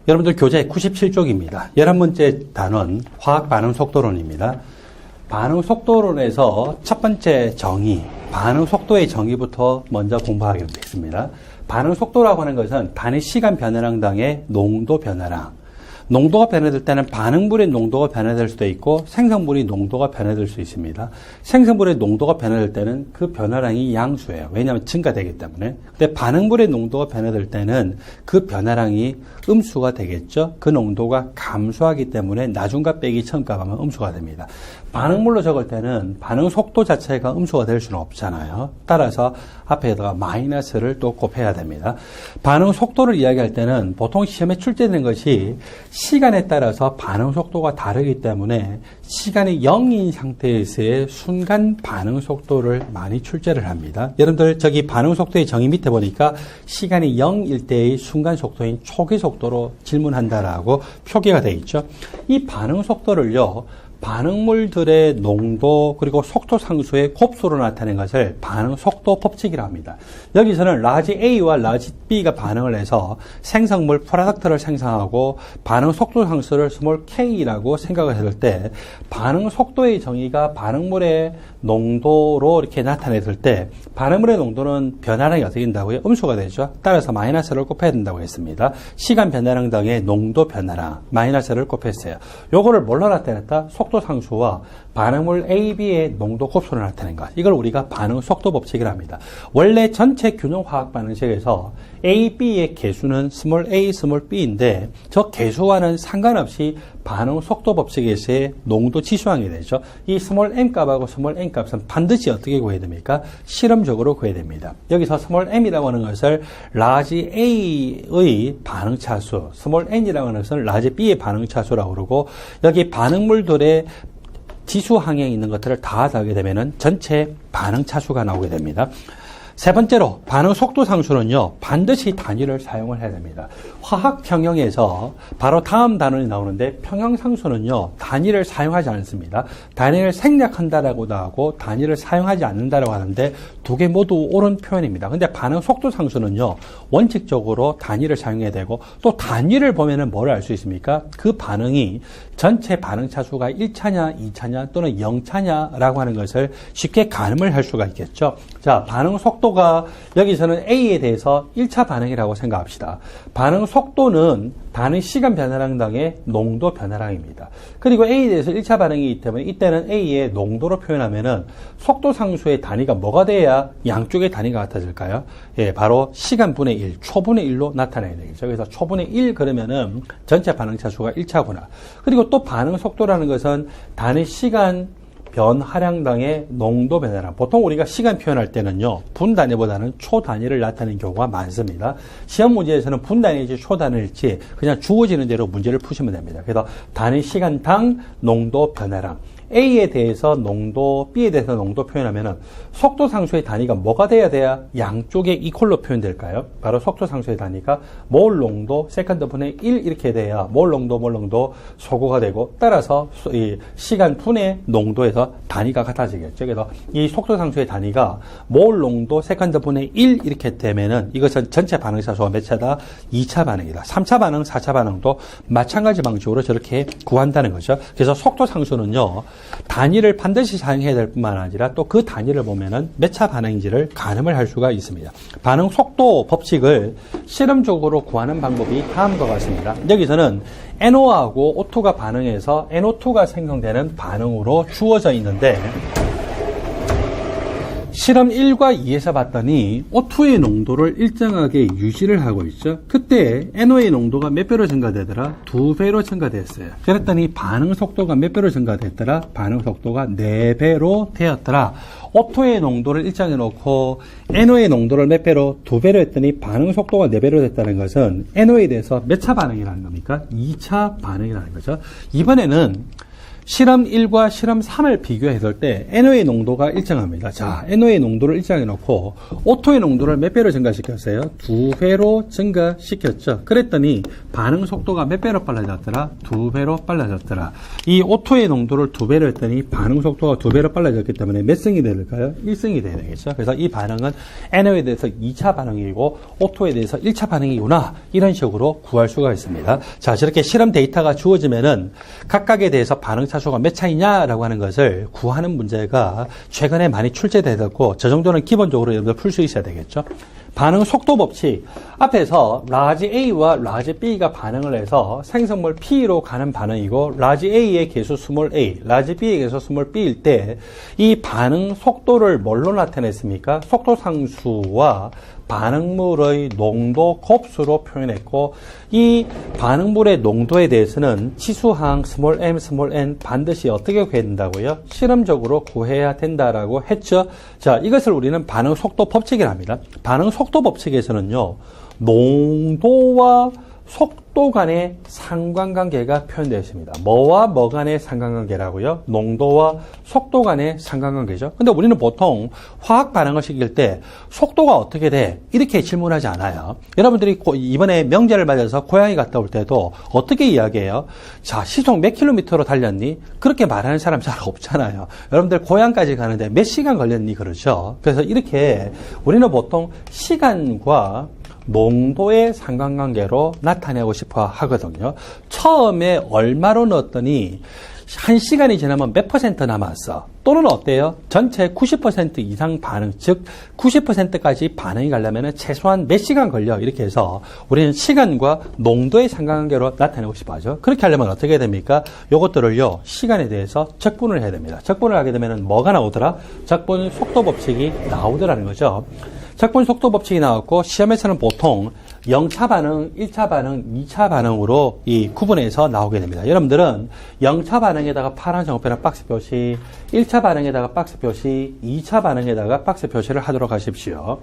여러분들 교재 97쪽입니다. 11번째 단원 화학 반응 속도론입니다. 반응 속도론에서 첫 번째 정의, 반응 속도의 정의부터 먼저 공부하기로 되어 있습니다. 반응 속도라고 하는 것은 단위 시간 변화량당의 농도 변화량. 농도가 변화될 때는 반응물의 농도가 변화될 수도 있고 생성물의 농도가 변화될 수 있습니다. 생성물의 농도가 변화될 때는 그 변화량이 양수예요. 왜냐하면 증가되기 때문에. 근데 반응물의 농도가 변화될 때는 그 변화량이 음수가 되겠죠. 그 농도가 감소하기 때문에 나중값 빼기 처음값 하면 음수가 됩니다. 반응물로 적을 때는 반응 속도 자체가 음수가 될 수는 없잖아요. 따라서 앞에다가 마이너스를 또 곱해야 됩니다. 반응 속도를 이야기할 때는 보통 시험에 출제되는 것이 시간에 따라서 반응 속도가 다르기 때문에 시간이 0인 상태에서의 순간 반응 속도를 많이 출제를 합니다. 여러분들 저기 반응 속도의 정의 밑에 보니까 시간이 0일 때의 순간 속도인 초기 속도로 질문한다라고 표기가 되어 있죠. 이 반응 속도를요. 반응물들의 농도 그리고 속도 상수의 곱수로 나타낸 것을 반응 속도 법칙이라고 합니다. 여기서는 라지 A와 라지 B가 반응을 해서 생성물 프로덕트를 생성하고 반응 속도 상수를 스몰 k라고 생각을 했을 때 반응 속도의 정의가 반응물의 농도로 이렇게 나타냈을 때 반응물의 농도는 변화량이 어떻게 된다고요? 음수가 되죠. 따라서 마이너스를 곱해야 된다고 했습니다. 시간 변화량 등의 농도 변화량 마이너스를 곱했어요. 요거를 뭘로 나타냈다? 속도 상수와 반응물 A, B의 농도 곱수로 나타낸 것. 이걸 우리가 반응 속도 법칙이라 합니다. 원래 전체 균형 화학 반응식에서 A, B의 개수는 스몰 a, 스몰 b인데 저 개수와는 상관없이 반응 속도 법칙에서의 농도 치수항이 되죠. 이 스몰 m 값하고 스몰 n 값은 반드시 어떻게 구해야 됩니까? 실험적으로 구해야 됩니다. 여기서 스몰 m이라고 하는 것을 라지 A의 반응 차수, 스몰 n이라고 하는 것은 라지 B의 반응 차수라고 그러고 여기 반응물들의 지수 항에 있는 것들을 다 더하게 되면은 전체 반응 차수가 나오게 됩니다. 세 번째로 반응 속도 상수는요 반드시 단위를 사용을 해야 됩니다. 화학 평형에서 바로 다음 단원이 나오는데 평형 상수는요 단위를 사용하지 않습니다. 단위를 생략한다라고도 하고 단위를 사용하지 않는다라고 하는데 두 개 모두 옳은 표현입니다. 근데 반응 속도 상수는요 원칙적으로 단위를 사용해야 되고 또 단위를 보면은 뭘 알 수 있습니까? 그 반응이 전체 반응 차수가 1차냐 2차냐 또는 0차냐라고 하는 것을 쉽게 가늠을 할 수가 있겠죠. 자, 반응 속도가 여기서는 A에 대해서 1차 반응이라고 생각합시다. 반응 속도는 단위 시간 변화량당의 농도 변화량입니다. 그리고 A에 대해서 1차 반응이기 때문에 이때는 A의 농도로 표현하면은 속도 상수의 단위가 뭐가 돼야 양쪽의 단위가 같아질까요? 예, 바로 시간분의 1, 초분의 1로 나타내야 되겠죠. 그래서 초분의 1 그러면은 전체 반응 차수가 1차구나. 그리고 또 반응 속도라는 것은 단위 시간 변화량당의 농도 변화량. 보통 우리가 시간 표현할 때는요, 분 단위보다는 초 단위를 나타내는 경우가 많습니다. 시험 문제에서는 분 단위일지 초 단위일지 그냥 주어지는 대로 문제를 푸시면 됩니다. 그래서 단위 시간당 농도 변화량. A에 대해서 농도, B에 대해서 농도 표현하면은 속도 상수의 단위가 뭐가 돼야 양쪽에 이퀄로 표현될까요? 바로 속도 상수의 단위가 몰 농도, 세컨드 분의 1 이렇게 돼야 몰 농도 소거가 되고 따라서 이 시간 분의 농도에서 단위가 같아지겠죠. 그래서 이 속도 상수의 단위가 몰 농도, 세컨드 분의 1 이렇게 되면은 이것은 전체 반응 차수가 몇 차다? 2차 반응이다. 3차 반응, 4차 반응도 마찬가지 방식으로 저렇게 구한다는 거죠. 그래서 속도 상수는요. 단위를 반드시 사용해야 될 뿐만 아니라 또 그 단위를 보면은 몇 차 반응인지를 가늠을 할 수가 있습니다. 반응 속도 법칙을 실험적으로 구하는 방법이 다음과 같습니다. 여기서는 NO하고 O2가 반응해서 NO2가 생성되는 반응으로 주어져 있는데 실험 1과 2에서 봤더니 O2의 농도를 일정하게 유지를 하고 있죠. 그때 NO의 농도가 몇 배로 증가되더라? 2배로 증가됐어요. 그랬더니 반응 속도가 몇 배로 증가됐더라? 반응 속도가 4배로 되었더라. O2의 농도를 일정해 놓고 NO의 농도를 몇 배로? 2배로 했더니 반응 속도가 4배로 됐다는 것은 NO에 대해서 몇 차 반응이라는 겁니까? 2차 반응이라는 거죠. 이번에는 실험 1과 실험 3을 비교했을 때 NO의 농도가 일정합니다. 자, NO의 농도를 일정해 놓고 O2의 농도를 몇 배로 증가시켰어요? 2배로 증가시켰죠. 그랬더니 반응 속도가 몇 배로 빨라졌더라? 2배로 빨라졌더라. 이 O2의 농도를 2배로 했더니 반응 속도가 2배로 빨라졌기 때문에 몇 승이 될까요? 1승이 돼야 되겠죠. 그래서 이 반응은 NO에 대해서 2차 반응이고 O2에 대해서 1차 반응이구나. 이런 식으로 구할 수가 있습니다. 자, 저렇게 실험 데이터가 주어지면은 각각에 대해서 반응 차수가 몇 차이냐라고 하는 것을 구하는 문제가 최근에 많이 출제되었고, 저 정도는 기본적으로 여러분들 풀 수 있어야 되겠죠. 반응 속도 법칙. 앞에서 라지 A와 라지 B가 반응을 해서 생성물 P로 가는 반응이고, 라지 A의 개수 스몰 a, 라지 B의 개수 스몰 b일 때 이 반응 속도를 뭘로 나타냈습니까? 속도 상수와 반응물의 농도 곱수로 표현했고, 이 반응물의 농도에 대해서는 치수항 스몰 m, 스몰 n 반드시 어떻게 구해야 된다고요? 실험적으로 구해야 된다라고 했죠. 자, 이것을 우리는 반응 속도 법칙이라 합니다. 반응 속도 법칙에서는요, 농도와 속도 간의 상관관계가 표현되어 있습니다. 뭐와 뭐 간의 상관관계라고요? 농도와 속도 간의 상관관계죠. 근데 우리는 보통 화학 반응을 시킬 때 속도가 어떻게 돼? 이렇게 질문하지 않아요. 여러분들이 이번에 명절을 맞아서 고향에 갔다 올 때도 어떻게 이야기해요? 자, 시속 몇 킬로미터로 달렸니? 그렇게 말하는 사람 잘 없잖아요. 여러분들 고향까지 가는데 몇 시간 걸렸니? 그렇죠. 그래서 이렇게 우리는 보통 시간과 농도의 상관관계로 나타내고 싶어 하거든요. 처음에 얼마로 넣었더니 1시간이 지나면 몇 퍼센트 남았어? 또는 어때요? 전체 90% 이상 반응, 즉 90%까지 반응이 가려면 최소한 몇 시간 걸려? 이렇게 해서 우리는 시간과 농도의 상관관계로 나타내고 싶어 하죠. 그렇게 하려면 어떻게 됩니까? 요것들을요, 시간에 대해서 적분을 해야 됩니다. 적분을 하게 되면 뭐가 나오더라? 적분 속도 법칙이 나오더라는 거죠. 적분 속도 법칙이 나왔고, 시험에서는 보통 0차 반응, 1차 반응, 2차 반응으로 이 구분해서 나오게 됩니다. 여러분들은 0차 반응에다가 파란 정표랑 박스 표시, 1차 반응에다가 박스 표시, 2차 반응에다가 박스 표시를 하도록 하십시오.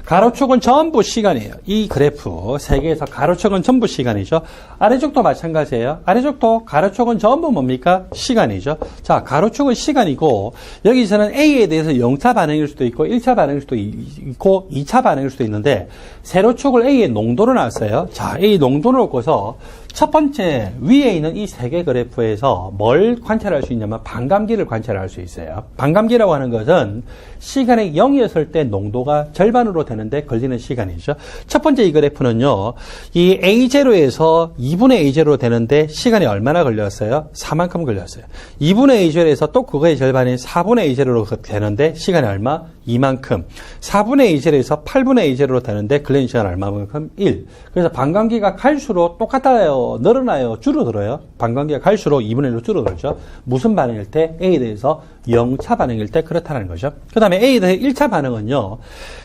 가로축은 전부 시간이에요. 이 그래프 세 개에서 가로축은 전부 시간이죠. 아래쪽도 마찬가지예요. 아래쪽도 가로축은 전부 뭡니까? 시간이죠. 자, 가로축은 시간이고, 여기서는 A에 대해서 0차 반응일 수도 있고 1차 반응일 수도 있고 2차 반응일 수도 있는데, 세로축을 A의 농도로 놨어요. 자, A 농도를 놓고서 첫 번째 위에 있는 이 세 개 그래프에서 뭘 관찰할 수 있냐면 반감기를 관찰할 수 있어요. 반감기라고 하는 것은 시간이 0이었을 때 농도가 절반으로 되는데 걸리는 시간이죠. 첫 번째 이 그래프는요, 이 A0에서 2분의 A0로 되는데 시간이 얼마나 걸렸어요? 4만큼 걸렸어요. 2분의 A0에서 또 그거의 절반인 4분의 A0로 되는데 시간이 얼마? 2만큼. 4분의 A0에서 8분의 A0로 되는데 걸리는 시간 얼마만큼? 1. 그래서 반감기가 갈수록 똑같아요. 늘어나요? 줄어들어요? 반감기가 갈수록 2분의 1로 줄어들죠. 무슨 반응일 때? A에 대해서 0차 반응일 때 그렇다는 거죠. 그 다음에 A에 대해 1차 반응은요,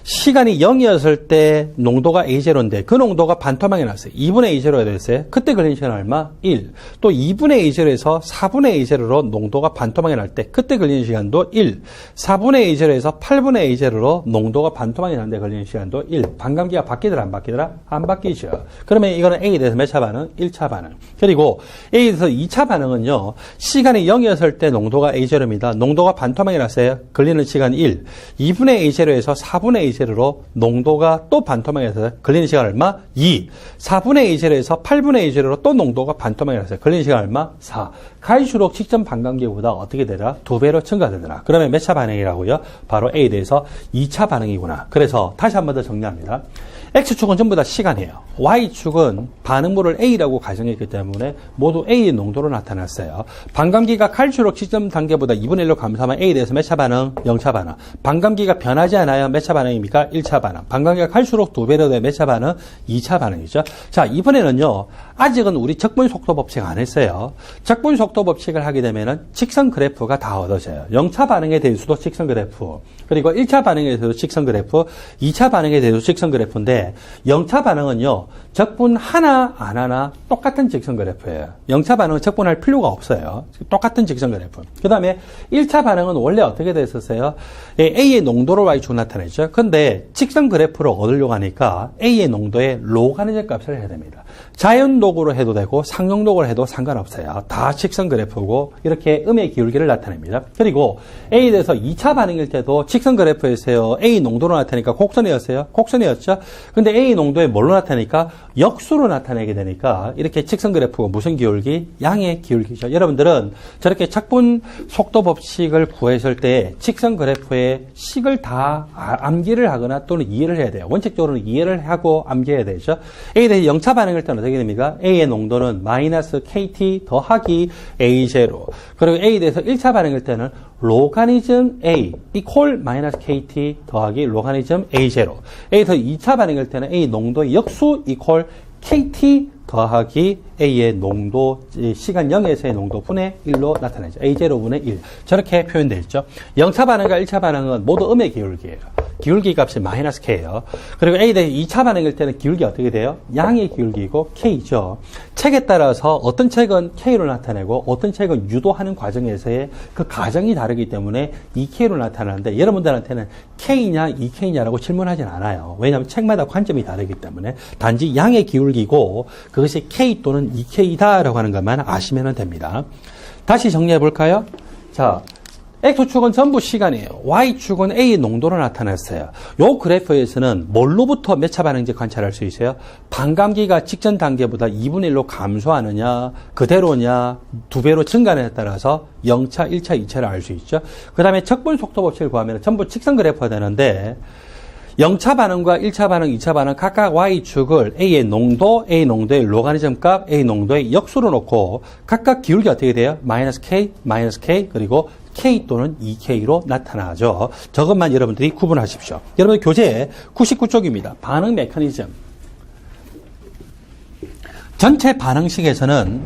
시간이 0이었을 때 농도가 A0인데 그 농도가 반토막이 났어요. 2분의 A0가 됐어요. 그때 걸리는 시간 얼마? 1. 또 2분의 A0에서 4분의 A0로 농도가 반토막이 날 때 그때 걸리는 시간도 1. 4분의 A0에서 8분의 A0로 농도가 반토막이 나는데 걸리는 시간도 1. 반감기가 바뀌더라 안 바뀌더라? 안 바뀌죠. 그러면 이거는 A에 대해서 몇 차 반응? 1차 반응. 그리고 A에 대해서 2차 반응은요, 시간이 0이었을 때 농도가 A0입니다. 농도가 반토막이 났어요. 걸리는 시간 1. 2분의 A0에서 4분의 A0로 농도가 또 반토막이 나서 걸리는 시간 얼마? 2. 4분의 A0에서 8분의 A0로 또 농도가 반토막이 났어요. 걸리는 시간 얼마? 4. 갈수록 직전 반감기보다 어떻게 되더라? 2배로 증가되더라. 그러면 몇 차 반응이라고요? 바로 A에 대해서 2차 반응이구나. 그래서 다시 한 번 더 정리합니다. X축은 전부 다 시간이에요. Y축은 반응물을 A라고 가정했기 때문에 모두 A의 농도로 나타났어요. 반감기가 갈수록 시점 단계보다 2분의 1로 감소하면 A에 대해서 몇 차 반응? 0차 반응. 반감기가 변하지 않아요. 몇 차 반응입니까? 1차 반응. 반감기가 갈수록 2배로 돼 몇 차 반응? 2차 반응이죠. 자, 이번에는요, 아직은 우리 적분 속도 법칙 안 했어요. 적분 속도 법칙을 하게 되면은 직선 그래프가 다 얻어져요. 0차 반응에 대해서도 직선 그래프, 그리고 1차 반응에 대해서도 직선 그래프, 2차 반응에 대해서도 직선 그래프인데, 0차 반응은요, 적분 하나 안 하나 똑같은 직선 그래프예요. 0차 반응은 적분할 필요가 없어요. 똑같은 직선 그래프. 그 다음에 1차 반응은 원래 어떻게 됐었어요? A의 농도로 Y축 나타냈죠. 근데 직선 그래프를 얻으려고 하니까 A의 농도에 로가리즘 값을 해야 됩니다. 자연 녹으로 해도 되고 상용 녹으로 해도 상관없어요. 다 직선 그래프고 이렇게 음의 기울기를 나타냅니다. 그리고 A에 대해서 2차 반응일 때도 직선 그래프에서요. A 농도로 나타내니까 곡선이었어요. 곡선이었죠. 근데 A 농도에 뭘로 나타내니까 역수로 나타내게 되니까 이렇게 직선 그래프가 무슨 기울기? 양의 기울기죠. 여러분들은 저렇게 착분 속도 법칙을 구했을 때 직선 그래프의 식을 다 암기를 하거나 또는 이해를 해야 돼요. 원칙적으로는 이해를 하고 암기해야 되죠. A에 대해서 0차 반응일 때는 어떻게 됩니까? A의 농도는 마이너스 KT 더하기 A0. 그리고 A에 대해서 1차 반응일 때는 로가리즘 A 이퀄 마이너스 KT 더하기 로가리즘 A0. A에서 2차 반응일 때는 A 농도의 역수 이퀄 KT 더하기 A의 농도, 시간 0에서의 농도 분의 1로 나타나죠. A0분의 1. 저렇게 표현되어 있죠. 0차 반응과 1차 반응은 모두 음의 기울기예요. 기울기 값이 마이너스 K예요. 그리고 A에 대해 2차 반응일 때는 기울기 어떻게 돼요? 양의 기울기고 K죠. 책에 따라서 어떤 책은 K로 나타내고 어떤 책은 유도하는 과정에서의 그 과정이 다르기 때문에 2K로 나타나는데 여러분들한테는 K냐 2K냐라고 질문하진 않아요. 왜냐하면 책마다 관점이 다르기 때문에 단지 양의 기울기고 그것이 K 또는 2K다라고 하는 것만 아시면 됩니다. 다시 정리해 볼까요? 자, X축은 전부 시간이에요. Y축은 A의 농도로 나타났어요. 요 그래프에서는 뭘로부터 몇 차 반응인지 관찰할 수 있어요? 반감기가 직전 단계보다 2분의 1로 감소하느냐, 그대로냐, 2배로 증가하느냐에 따라서 0차, 1차, 2차를 알 수 있죠. 그 다음에 적분 속도 법칙을 구하면 전부 직선 그래프가 되는데 0차 반응과 1차 반응, 2차 반응 각각 Y축을 A의 농도, A 농도의 로가리즘 값, A 농도의 역수로 놓고 각각 기울기 어떻게 돼요? 마이너스 K, 그리고 K 또는 2K로 나타나죠. 저것만 여러분들이 구분하십시오. 여러분 교재 99쪽입니다. 반응 메커니즘. 전체 반응식에서는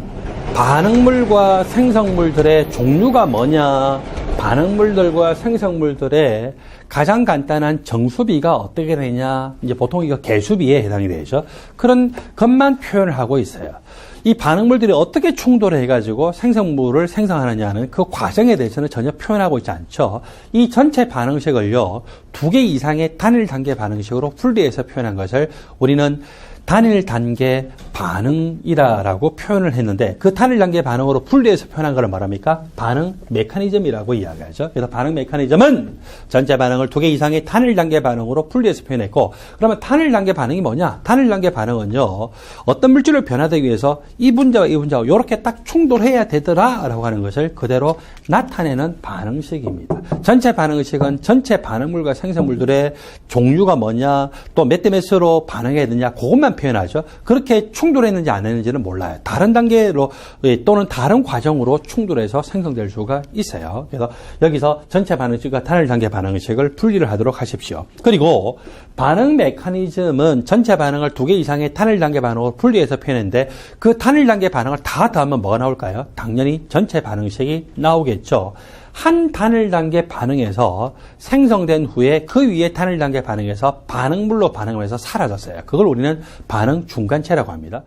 반응물과 생성물들의 종류가 뭐냐, 반응물들과 생성물들의 가장 간단한 정수비가 어떻게 되냐, 이제 보통 이거 개수비에 해당이 되죠. 그런 것만 표현을 하고 있어요. 이 반응물들이 어떻게 충돌을 해가지고 생성물을 생성하느냐는 그 과정에 대해서는 전혀 표현하고 있지 않죠. 이 전체 반응식을요, 2개 이상의 단일 단계 반응식으로 분리해서 표현한 것을 우리는 단일 단계 반응이라고 표현을 했는데 그 단일 단계 반응으로 분리해서 표현한 걸 말합니까? 반응 메커니즘이라고 이야기하죠. 그래서 반응 메커니즘은 전체 반응을 2개 이상의 단일 단계 반응으로 분리해서 표현했고, 그러면 단일 단계 반응이 뭐냐? 단일 단계 반응은요, 어떤 물질을 변화되기 위해서 이 분자와 이 분자와 이렇게 딱 충돌해야 되더라라고 하는 것을 그대로 나타내는 반응식입니다. 전체 반응식은 전체 반응물과 생성물들의 종류가 뭐냐, 또 몇 대 몇으로 반응해야 되냐, 그것만 표현하죠. 그렇게 충돌했는지 안 했는지는 몰라요. 다른 단계로 또는 다른 과정으로 충돌해서 생성될 수가 있어요. 그래서 여기서 전체 반응식과 단일 단계 반응식을 분리를 하도록 하십시오. 그리고 반응 메커니즘은 전체 반응을 2개 이상의 단일 단계 반응으로 분리해서 표현했는데 그 단일 단계 반응을 다 더하면 뭐가 나올까요? 당연히 전체 반응식이 나오겠죠. 한 단일 단계 반응에서 생성된 후에 그 위에 단일 단계 반응에서 반응물로 반응을 해서 사라졌어요. 그걸 우리는 반응 중간체라고 합니다.